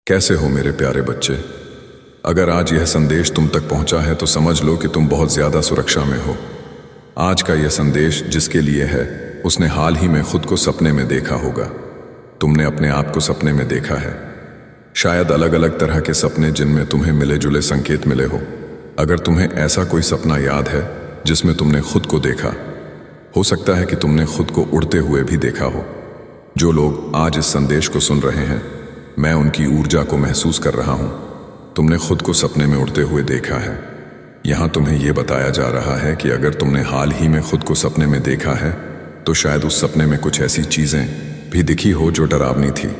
कैसे हो मेरे प्यारे बच्चे। अगर आज यह संदेश तुम तक पहुंचा है तो समझ लो कि तुम बहुत ज्यादा सुरक्षा में हो। आज का यह संदेश जिसके लिए है उसने हाल ही में खुद को सपने में देखा होगा। तुमने अपने आप को सपने में देखा है, शायद अलग अलग तरह के सपने जिनमें तुम्हें मिले जुले संकेत मिले हो। अगर तुम्हें ऐसा कोई सपना याद है जिसमें तुमने खुद को देखा, हो सकता है कि तुमने खुद को उड़ते हुए भी देखा हो। जो लोग आज इस संदेश को सुन रहे हैं, मैं उनकी ऊर्जा को महसूस कर रहा हूं। तुमने खुद को सपने में उड़ते हुए देखा है। यहां तुम्हें यह बताया जा रहा है कि अगर तुमने हाल ही में खुद को सपने में देखा है तो शायद उस सपने में कुछ ऐसी चीजें भी दिखी हो जो डरावनी थी।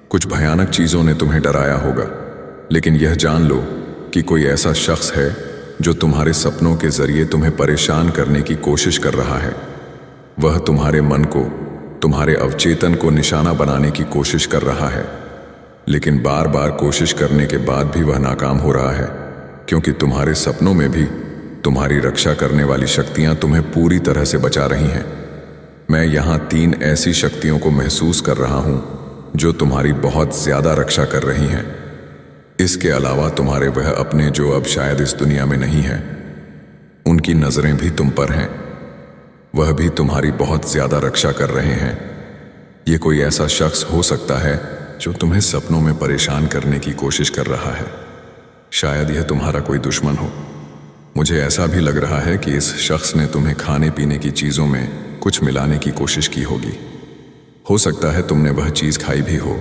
कुछ भयानक चीजों ने तुम्हें डराया होगा, लेकिन यह जान लो कि कोई ऐसा शख्स है जो तुम्हारे सपनों के जरिए तुम्हें परेशान करने की कोशिश कर रहा है। वह तुम्हारे मन को, तुम्हारे अवचेतन को निशाना बनाने की कोशिश कर रहा है, लेकिन बार बार कोशिश करने के बाद भी वह नाकाम हो रहा है, क्योंकि तुम्हारे सपनों में भी तुम्हारी रक्षा करने वाली शक्तियां तुम्हें पूरी तरह से बचा रही हैं। मैं यहां 3 ऐसी शक्तियों को महसूस कर रहा हूं जो तुम्हारी बहुत ज्यादा रक्षा कर रही हैं। इसके अलावा तुम्हारे वह अपने जो अब शायद इस दुनिया में नहीं है, उनकी नजरें भी तुम पर हैं। वह भी तुम्हारी बहुत ज्यादा रक्षा कर रहे हैं। ये कोई ऐसा शख्स हो सकता है जो तुम्हें सपनों में परेशान करने की कोशिश कर रहा है। शायद यह तुम्हारा कोई दुश्मन हो। मुझे ऐसा भी लग रहा है कि इस शख्स ने तुम्हें खाने पीने की चीजों में कुछ मिलाने की कोशिश की होगी। हो सकता है तुमने वह चीज खाई भी हो,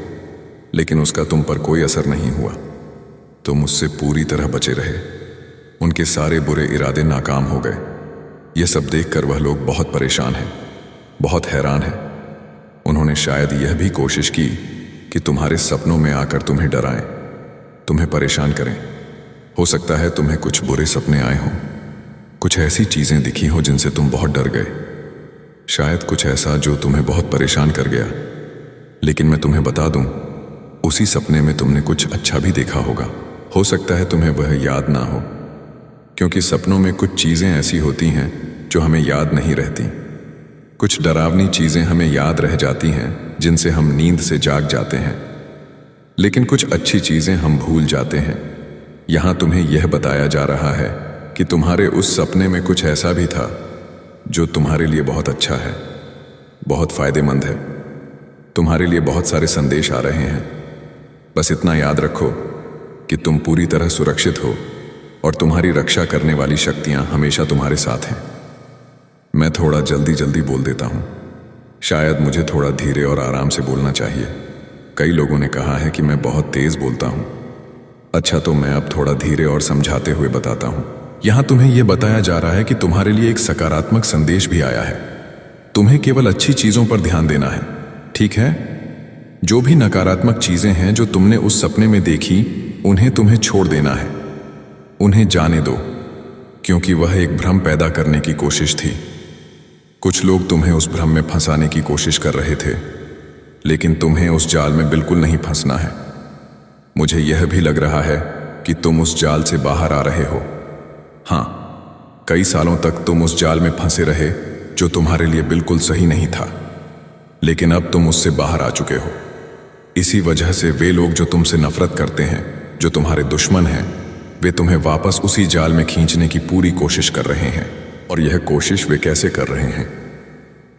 लेकिन उसका तुम पर कोई असर नहीं हुआ। तुम उससे पूरी तरह बचे रहे। उनके सारे बुरे इरादे नाकाम हो गए। यह सब देखकर वह लोग बहुत परेशान हैं, बहुत हैरान हैं। उन्होंने शायद यह भी कोशिश की कि तुम्हारे सपनों में आकर तुम्हें डराएं, तुम्हें परेशान करें। हो सकता है तुम्हें कुछ बुरे सपने आए हों, कुछ ऐसी चीजें दिखी हो जिनसे तुम बहुत डर गए। शायद कुछ ऐसा जो तुम्हें बहुत परेशान कर गया। लेकिन मैं तुम्हें बता दूं, उसी सपने में तुमने कुछ अच्छा भी देखा होगा। हो सकता है तुम्हें वह याद ना हो, क्योंकि सपनों में कुछ चीजें ऐसी होती हैं जो हमें याद नहीं रहती। कुछ डरावनी चीजें हमें याद रह जाती हैं जिनसे हम नींद से जाग जाते हैं, लेकिन कुछ अच्छी चीजें हम भूल जाते हैं। यहां तुम्हें यह बताया जा रहा है कि तुम्हारे उस सपने में कुछ ऐसा भी था जो तुम्हारे लिए बहुत अच्छा है, बहुत फायदेमंद है। तुम्हारे लिए बहुत सारे संदेश आ रहे हैं। बस इतना याद रखो कि तुम पूरी तरह सुरक्षित हो और तुम्हारी रक्षा करने वाली शक्तियां हमेशा तुम्हारे साथ हैं। मैं थोड़ा जल्दी जल्दी बोल देता हूं। शायद मुझे थोड़ा धीरे और आराम से बोलना चाहिए। कई लोगों ने कहा है कि मैं बहुत तेज बोलता हूं। अच्छा, तो मैं अब थोड़ा धीरे और समझाते हुए बताता हूं। यहां तुम्हें यह बताया जा रहा है कि तुम्हारे लिए एक सकारात्मक संदेश भी आया है। तुम्हें केवल अच्छी चीजों पर ध्यान देना है, ठीक है? जो भी नकारात्मक चीजें हैं जो तुमने उस सपने में देखी, उन्हें तुम्हें छोड़ देना है। उन्हें जाने दो, क्योंकि वह एक भ्रम पैदा करने की कोशिश थी। कुछ लोग तुम्हें उस भ्रम में फंसाने की कोशिश कर रहे थे, लेकिन तुम्हें उस जाल में बिल्कुल नहीं फंसना है। मुझे यह भी लग रहा है कि तुम उस जाल से बाहर आ रहे हो। हां, कई सालों तक तुम उस जाल में फंसे रहे जो तुम्हारे लिए बिल्कुल सही नहीं था, लेकिन अब तुम उससे बाहर आ चुके हो। इसी वजह से वे लोग जो तुमसे नफरत करते हैं, जो तुम्हारे दुश्मन हैं, वे तुम्हें वापस उसी जाल में खींचने की पूरी कोशिश कर रहे हैं। और यह कोशिश वे कैसे कर रहे हैं?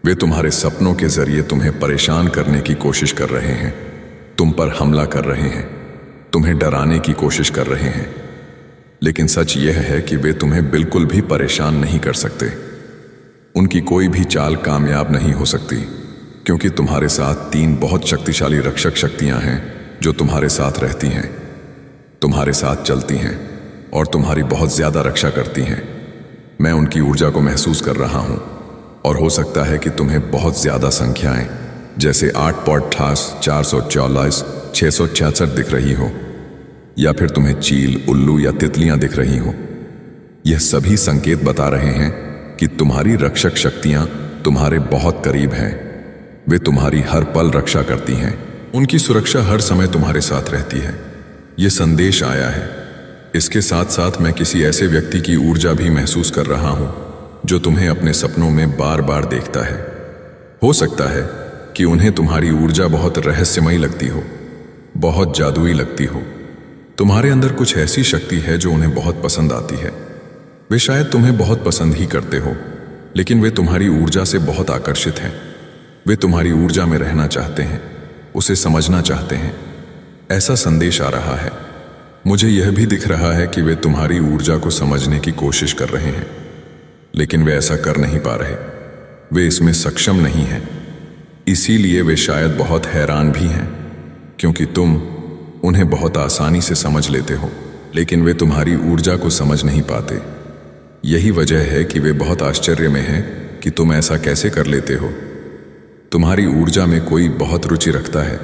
वे तुम्हारे सपनों के जरिए तुम्हें परेशान करने की कोशिश कर रहे हैं, तुम पर हमला कर रहे हैं, तुम्हें डराने की कोशिश कर रहे हैं। लेकिन सच यह है कि वे तुम्हें बिल्कुल भी परेशान नहीं कर सकते। उनकी कोई भी चाल कामयाब नहीं हो सकती, क्योंकि तुम्हारे साथ 3 बहुत शक्तिशाली रक्षक शक्तियां हैं जो तुम्हारे साथ रहती हैं, तुम्हारे साथ चलती हैं और तुम्हारी बहुत ज्यादा रक्षा करती हैं। मैं उनकी ऊर्जा को महसूस कर रहा हूं, और हो सकता है कि तुम्हें बहुत ज्यादा संख्याएं जैसे 8.8, 444, 666 दिख रही हो, या फिर तुम्हें चील, उल्लू या तितलियां दिख रही हो। यह सभी संकेत बता रहे हैं कि तुम्हारी रक्षक शक्तियां तुम्हारे बहुत करीब हैं। वे तुम्हारी हर पल रक्षा करती हैं। उनकी सुरक्षा हर समय तुम्हारे साथ रहती है। यह संदेश आया है। इसके साथ साथ मैं किसी ऐसे व्यक्ति की ऊर्जा भी महसूस कर रहा हूं जो तुम्हें अपने सपनों में बार बार देखता है। हो सकता है कि उन्हें तुम्हारी ऊर्जा बहुत रहस्यमयी लगती हो, बहुत जादुई लगती हो। तुम्हारे अंदर कुछ ऐसी शक्ति है जो उन्हें बहुत पसंद आती है। वे शायद तुम्हें बहुत पसंद ही करते हो, लेकिन वे तुम्हारी ऊर्जा से बहुत आकर्षित हैं। वे तुम्हारी ऊर्जा में रहना चाहते हैं, उसे समझना चाहते हैं। ऐसा संदेश आ रहा है। मुझे यह भी दिख रहा है कि वे तुम्हारी ऊर्जा को समझने की कोशिश कर रहे हैं, लेकिन वे ऐसा कर नहीं पा रहे। वे इसमें सक्षम नहीं हैं। इसीलिए वे शायद बहुत हैरान भी हैं, क्योंकि तुम उन्हें बहुत आसानी से समझ लेते हो, लेकिन वे तुम्हारी ऊर्जा को समझ नहीं पाते। यही वजह है कि वे बहुत आश्चर्य में हैं कि तुम ऐसा कैसे कर लेते हो। तुम्हारी ऊर्जा में कोई बहुत रुचि रखता है,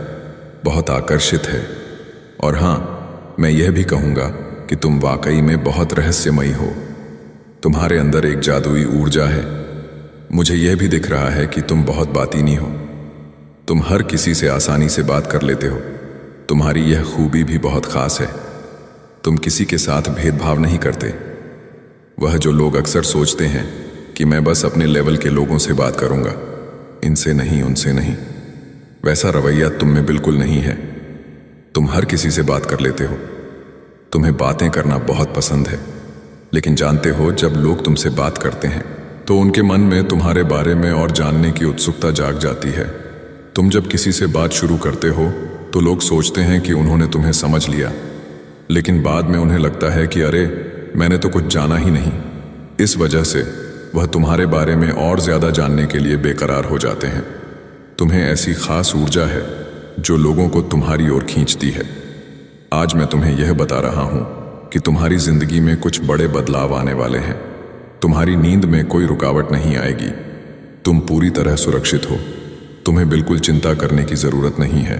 बहुत आकर्षित है। और हाँ, मैं यह भी कहूँगा कि तुम वाकई में बहुत रहस्यमयी हो। तुम्हारे अंदर एक जादुई ऊर्जा है। मुझे यह भी दिख रहा है कि तुम बहुत बातीनी हो। तुम हर किसी से आसानी से बात कर लेते हो। तुम्हारी यह खूबी भी बहुत खास है। तुम किसी के साथ भेदभाव नहीं करते। वह जो लोग अक्सर सोचते हैं कि मैं बस अपने लेवल के लोगों से बात करूंगा, इनसे नहीं, उनसे नहीं, वैसा रवैया तुम में बिल्कुल नहीं है। तुम हर किसी से बात कर लेते हो। तुम्हें बातें करना बहुत पसंद है, लेकिन जानते हो, जब लोग तुमसे बात करते हैं तो उनके मन में तुम्हारे बारे में और जानने की उत्सुकता जाग जाती है। तुम जब किसी से बात शुरू करते हो तो लोग सोचते हैं कि उन्होंने तुम्हें समझ लिया, लेकिन बाद में उन्हें लगता है कि अरे, मैंने तो कुछ जाना ही नहीं। इस वजह से वह तुम्हारे बारे में और ज्यादा जानने के लिए बेकरार हो जाते हैं। तुम्हें ऐसी खास ऊर्जा है जो लोगों को तुम्हारी ओर खींचती है। आज मैं तुम्हें यह बता रहा हूं कि तुम्हारी जिंदगी में कुछ बड़े बदलाव आने वाले हैं। तुम्हारी नींद में कोई रुकावट नहीं आएगी। तुम पूरी तरह सुरक्षित हो। तुम्हें बिल्कुल चिंता करने की जरूरत नहीं है।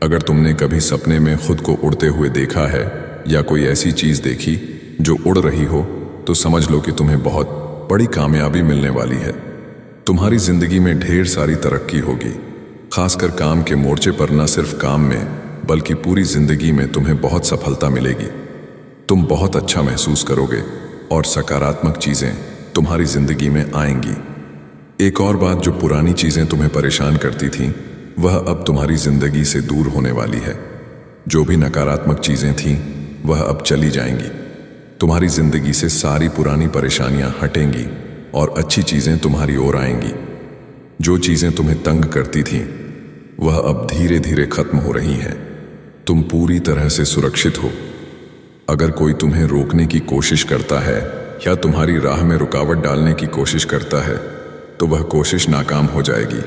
अगर तुमने कभी सपने में खुद को उड़ते हुए देखा है या कोई ऐसी चीज देखी जो उड़ रही हो, तो समझ लो कि तुम्हें बहुत बड़ी कामयाबी मिलने वाली है। तुम्हारी जिंदगी में ढेर सारी तरक्की होगी, खासकर काम के मोर्चे पर। न सिर्फ काम में, बल्कि पूरी जिंदगी में तुम्हें बहुत सफलता मिलेगी। तुम बहुत अच्छा महसूस करोगे और सकारात्मक चीजें तुम्हारी जिंदगी में आएंगी। एक और बात, जो पुरानी चीजें तुम्हें परेशान करती थीं, वह अब तुम्हारी जिंदगी से दूर होने वाली है। जो भी नकारात्मक चीजें थीं, वह अब चली जाएंगी। तुम्हारी जिंदगी से सारी पुरानी परेशानियां हटेंगी और अच्छी चीजें तुम्हारी ओर आएंगी। जो चीजें तुम्हें तंग करती थीं, वह अब धीरे धीरे खत्म हो रही हैं। तुम पूरी तरह से सुरक्षित हो। अगर कोई तुम्हें रोकने की कोशिश करता है या तुम्हारी राह में रुकावट डालने की कोशिश करता है, तो वह कोशिश नाकाम हो जाएगी।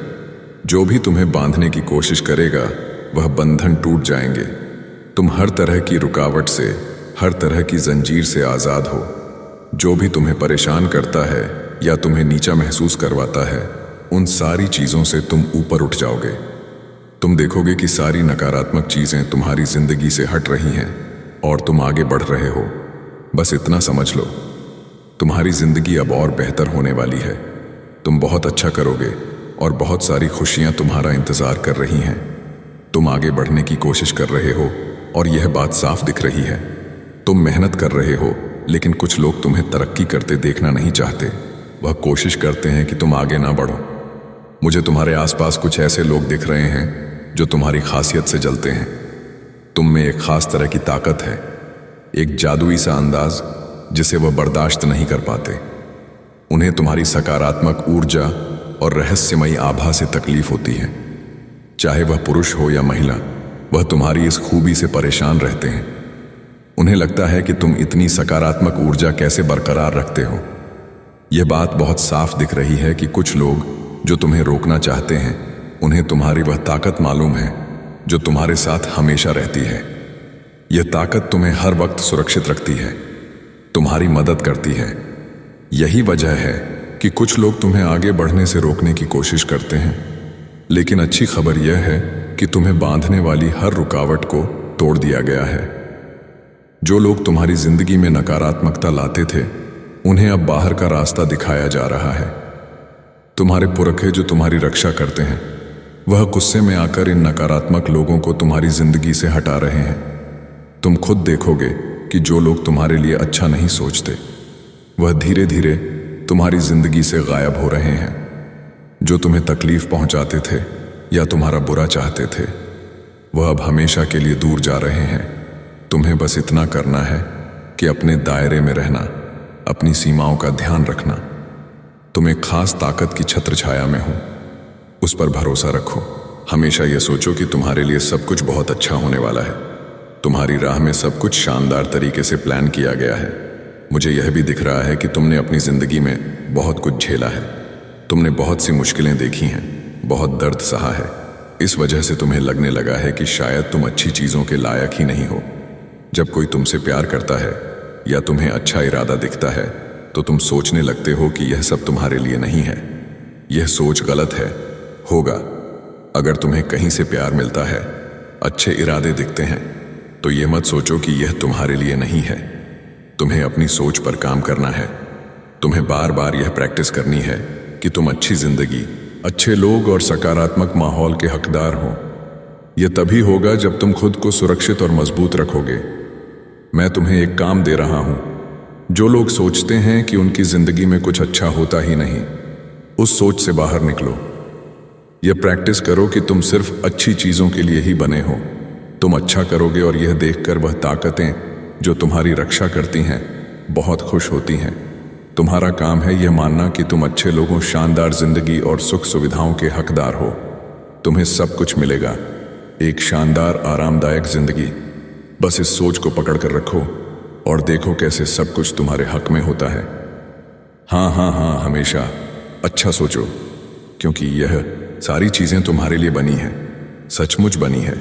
जो भी तुम्हें बांधने की कोशिश करेगा, वह बंधन टूट जाएंगे। तुम हर तरह की रुकावट से, हर तरह की जंजीर से आजाद हो। जो भी तुम्हें परेशान करता है या तुम्हें नीचा महसूस करवाता है, उन सारी चीजों से तुम ऊपर उठ जाओगे। तुम देखोगे कि सारी नकारात्मक चीजें तुम्हारी जिंदगी से हट रही हैं और तुम आगे बढ़ रहे हो। बस इतना समझ लो, तुम्हारी जिंदगी अब और बेहतर होने वाली है। तुम बहुत अच्छा करोगे और बहुत सारी खुशियां तुम्हारा इंतजार कर रही हैं। तुम आगे बढ़ने की कोशिश कर रहे हो और यह बात साफ दिख रही है। तुम मेहनत कर रहे हो, लेकिन कुछ लोग तुम्हें तरक्की करते देखना नहीं चाहते। वह कोशिश करते हैं कि तुम आगे ना बढ़ो। मुझे तुम्हारे आसपास कुछ ऐसे लोग दिख रहे हैं जो तुम्हारी खासियत से जलते हैं। तुम में एक खास तरह की ताकत है, एक जादुई सा अंदाज जिसे वह बर्दाश्त नहीं कर पाते। उन्हें तुम्हारी सकारात्मक ऊर्जा और रहस्यमयी आभा से तकलीफ होती है। चाहे वह पुरुष हो या महिला, वह तुम्हारी इस खूबी से परेशान रहते हैं। उन्हें लगता है कि तुम इतनी सकारात्मक ऊर्जा कैसे बरकरार रखते हो। यह बात बहुत साफ दिख रही है कि कुछ लोग जो तुम्हें रोकना चाहते हैं, उन्हें तुम्हारी वह ताकत मालूम है जो तुम्हारे साथ हमेशा रहती है। यह ताकत तुम्हें हर वक्त सुरक्षित रखती है, तुम्हारी मदद करती है। यही वजह है कि कुछ लोग तुम्हें आगे बढ़ने से रोकने की कोशिश करते हैं, लेकिन अच्छी खबर यह है कि तुम्हें बांधने वाली हर रुकावट को तोड़ दिया गया है। जो लोग तुम्हारी जिंदगी में नकारात्मकता लाते थे, उन्हें अब बाहर का रास्ता दिखाया जा रहा है। तुम्हारे पुरखे जो तुम्हारी रक्षा करते हैं, वह गुस्से में आकर इन नकारात्मक लोगों को तुम्हारी जिंदगी से हटा रहे हैं। तुम खुद देखोगे कि जो लोग तुम्हारे लिए अच्छा नहीं सोचते, वह धीरे धीरे तुम्हारी जिंदगी से गायब हो रहे हैं। जो तुम्हें तकलीफ पहुंचाते थे या तुम्हारा बुरा चाहते थे, वह अब हमेशा के लिए दूर जा रहे हैं। तुम्हें बस इतना करना है कि अपने दायरे में रहना, अपनी सीमाओं का ध्यान रखना। तुम एक खास ताकत की छत्र छाया में हो, उस पर भरोसा रखो। हमेशा यह सोचो कि तुम्हारे लिए सब कुछ बहुत अच्छा होने वाला है। तुम्हारी राह में सब कुछ शानदार तरीके से प्लान किया गया है। मुझे यह भी दिख रहा है कि तुमने अपनी जिंदगी में बहुत कुछ झेला है। तुमने बहुत सी मुश्किलें देखी हैं, बहुत दर्द सहा है। इस वजह से तुम्हें लगने लगा है कि शायद तुम अच्छी चीजों के लायक ही नहीं हो। जब कोई तुमसे प्यार करता है या तुम्हें अच्छा इरादा दिखता है तो तुम सोचने लगते हो कि यह सब तुम्हारे लिए नहीं है। यह सोच गलत है। होगा। अगर तुम्हें कहीं से प्यार मिलता है, अच्छे इरादे दिखते हैं, तो यह मत सोचो कि यह तुम्हारे लिए नहीं है। तुम्हें अपनी सोच पर काम करना है। तुम्हें बार बार यह प्रैक्टिस करनी है कि तुम अच्छी जिंदगी, अच्छे लोग और सकारात्मक माहौल के हकदार हो। यह तभी होगा जब तुम खुद को सुरक्षित और मजबूत रखोगे। मैं तुम्हें एक काम दे रहा हूं। जो लोग सोचते हैं कि उनकी जिंदगी में कुछ अच्छा होता ही नहीं, उस सोच से बाहर निकलो। यह प्रैक्टिस करो कि तुम सिर्फ अच्छी चीजों के लिए ही बने हो। तुम अच्छा करोगे और यह देखकर वह ताकतें जो तुम्हारी रक्षा करती हैं बहुत खुश होती हैं। तुम्हारा काम है यह मानना कि तुम अच्छे लोगों, शानदार जिंदगी और सुख सुविधाओं के हकदार हो। तुम्हें सब कुछ मिलेगा, एक शानदार आरामदायक जिंदगी। बस इस सोच को पकड़ कर रखो और देखो कैसे सब कुछ तुम्हारे हक में होता है। हाँ हाँ हाँ, हमेशा अच्छा सोचो, क्योंकि यह सारी चीजें तुम्हारे लिए बनी हैं, सचमुच बनी है।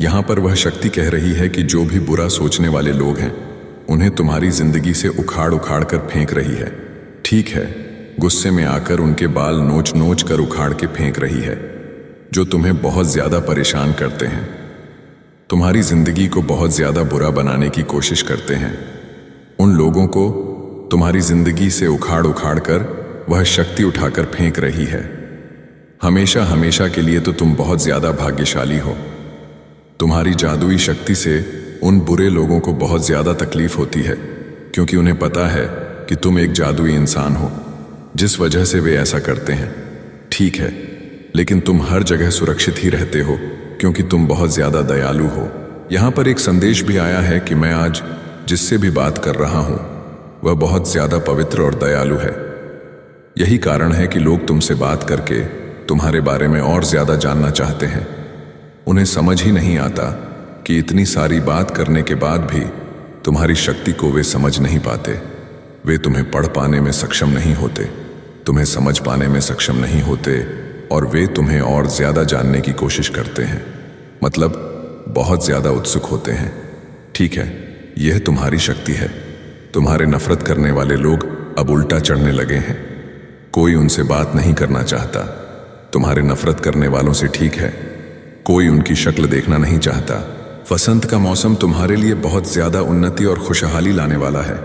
यहां पर वह शक्ति कह रही है कि जो भी बुरा सोचने वाले लोग हैं उन्हें तुम्हारी जिंदगी से उखाड़ उखाड़ कर फेंक रही है। ठीक है, गुस्से में आकर उनके बाल नोच नोच कर उखाड़ के फेंक रही है। जो तुम्हें बहुत ज्यादा परेशान करते हैं, तुम्हारी जिंदगी को बहुत ज्यादा बुरा बनाने की कोशिश करते हैं, उन लोगों को तुम्हारी जिंदगी से उखाड़ उखाड़ कर वह शक्ति उठाकर फेंक रही है। हमेशा हमेशा के लिए तो तुम बहुत ज्यादा भाग्यशाली हो। तुम्हारी जादुई शक्ति से उन बुरे लोगों को बहुत ज्यादा तकलीफ होती है, क्योंकि उन्हें पता है कि तुम एक जादुई इंसान हो, जिस वजह से वे ऐसा करते हैं। ठीक है, लेकिन तुम हर जगह सुरक्षित ही रहते हो क्योंकि तुम बहुत ज्यादा दयालु हो। यहां पर एक संदेश भी आया है कि मैं आज जिससे भी बात कर रहा हूं वह बहुत ज्यादा पवित्र और दयालु है। यही कारण है कि लोग तुमसे बात करके तुम्हारे बारे में और ज्यादा जानना चाहते हैं। उन्हें समझ ही नहीं आता कि इतनी सारी बात करने के बाद भी तुम्हारी शक्ति को वे समझ नहीं पाते। वे तुम्हें पढ़ पाने में सक्षम नहीं होते, तुम्हें समझ पाने में सक्षम नहीं होते, और वे तुम्हें और ज्यादा जानने की कोशिश करते हैं, मतलब बहुत ज्यादा उत्सुक होते हैं। ठीक है, यह तुम्हारी शक्ति है। तुम्हारे नफरत करने वाले लोग अब उल्टा चढ़ने लगे हैं। कोई उनसे बात नहीं करना चाहता। तुम्हारे नफरत करने वालों से ठीक है, कोई उनकी शक्ल देखना नहीं चाहता। वसंत का मौसम तुम्हारे लिए बहुत ज्यादा उन्नति और खुशहाली लाने वाला है।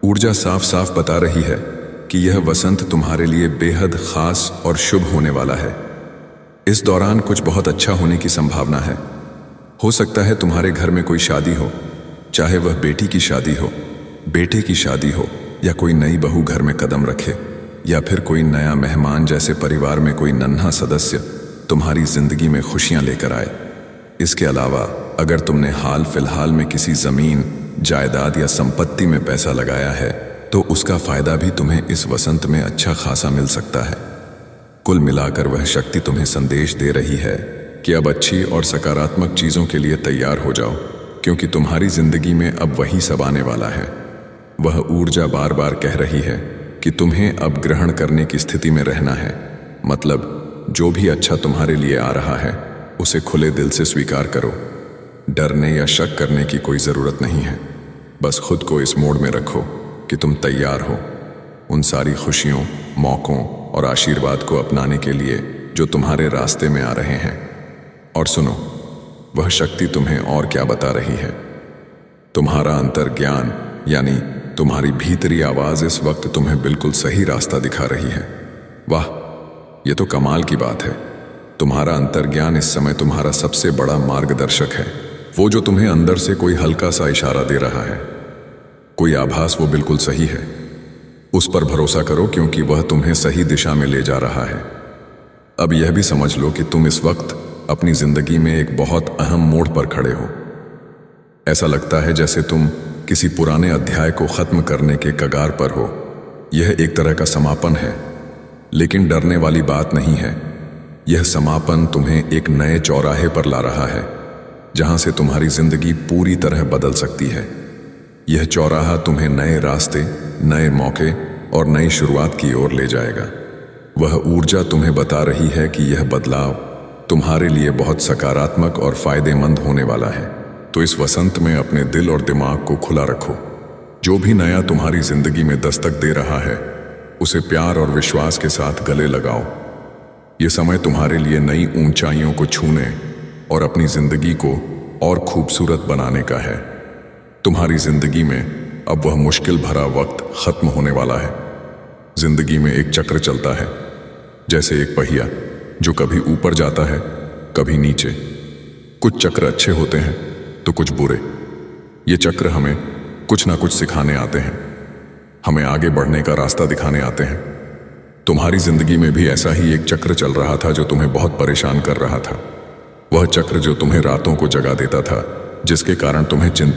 ऊर्जा साफ साफ बता रही है कि यह वसंत तुम्हारे लिए बेहद खास और शुभ होने वाला है। इस दौरान कुछ बहुत अच्छा होने की संभावना है। हो सकता है तुम्हारे घर में कोई शादी हो, चाहे वह बेटी की शादी हो, बेटे की शादी हो, या कोई नई बहू घर में कदम रखे, या फिर कोई नया मेहमान जैसे परिवार में कोई नन्हा सदस्य तुम्हारी जिंदगी में खुशियां लेकर आए। इसके अलावा अगर तुमने हाल फिलहाल में किसी जमीन, जायदाद या संपत्ति में पैसा लगाया है तो उसका फायदा भी तुम्हें इस वसंत में अच्छा खासा मिल सकता है। कुल मिलाकर वह शक्ति तुम्हें संदेश दे रही है कि अब अच्छी और सकारात्मक चीजों के लिए तैयार हो जाओ, क्योंकि तुम्हारी जिंदगी में अब वही सब आने वाला है। वह ऊर्जा बार बार कह रही है कि तुम्हें अब ग्रहण करने की स्थिति में रहना है, मतलब जो भी अच्छा तुम्हारे लिए आ रहा है उसे खुले दिल से स्वीकार करो। डरने या शक करने की कोई जरूरत नहीं है। बस खुद को इस मोड में रखो कि तुम तैयार हो उन सारी खुशियों, मौकों और आशीर्वाद को अपनाने के लिए जो तुम्हारे रास्ते में आ रहे हैं। और सुनो, वह शक्ति तुम्हें और क्या बता रही है। तुम्हारा अंतर्ज्ञान यानी तुम्हारी भीतरी आवाज इस वक्त तुम्हें बिल्कुल सही रास्ता दिखा रही है। वाह, ये तो कमाल की बात है। तुम्हारा अंतर्ज्ञान इस समय तुम्हारा सबसे बड़ा मार्गदर्शक है। वो जो तुम्हें अंदर से कोई हल्का सा इशारा दे रहा है, कोई आभास, वो बिल्कुल सही है। उस पर भरोसा करो क्योंकि वह तुम्हें सही दिशा में ले जा रहा है। अब यह भी समझ लो कि तुम इस वक्त अपनी जिंदगी में एक बहुत अहम मोड़ पर खड़े हो। ऐसा लगता है जैसे तुम किसी पुराने अध्याय को खत्म करने के कगार पर हो। यह एक तरह का समापन है, लेकिन डरने वाली बात नहीं है। यह समापन तुम्हें एक नए चौराहे पर ला रहा है, जहां से तुम्हारी जिंदगी पूरी तरह बदल सकती है। यह चौराहा तुम्हें नए रास्ते, नए मौके और नई शुरुआत की ओर ले जाएगा। वह ऊर्जा तुम्हें बता रही है कि यह बदलाव तुम्हारे लिए बहुत सकारात्मक और फायदेमंद होने वाला है। तो इस वसंत में अपने दिल और दिमाग को खुला रखो। जो भी नया तुम्हारी जिंदगी में दस्तक दे रहा है, उसे प्यार और विश्वास के साथ गले लगाओ। यह समय तुम्हारे लिए नई ऊंचाइयों को छूने और अपनी जिंदगी को और खूबसूरत बनाने का है। तुम्हारी जिंदगी में अब वह मुश्किल भरा वक्त खत्म होने वाला है। जिंदगी में एक चक्र चलता है, जैसे एक पहिया जो कभी ऊपर जाता है, कभी नीचे। कुछ चक्र अच्छे होते हैं तो कुछ बुरे। ये चक्र हमें कुछ ना कुछ सिखाने आते हैं, हमें आगे बढ़ने का रास्ता दिखाने आते हैं। तुम्हारी जिंदगी में भी ऐसा ही एक चक्र चल रहा था जो तुम्हें बहुत परेशान कर रहा था। वह चक्र जो तुम्हें रातों को जगा देता था, जिसके कारण तुम्हें चिंता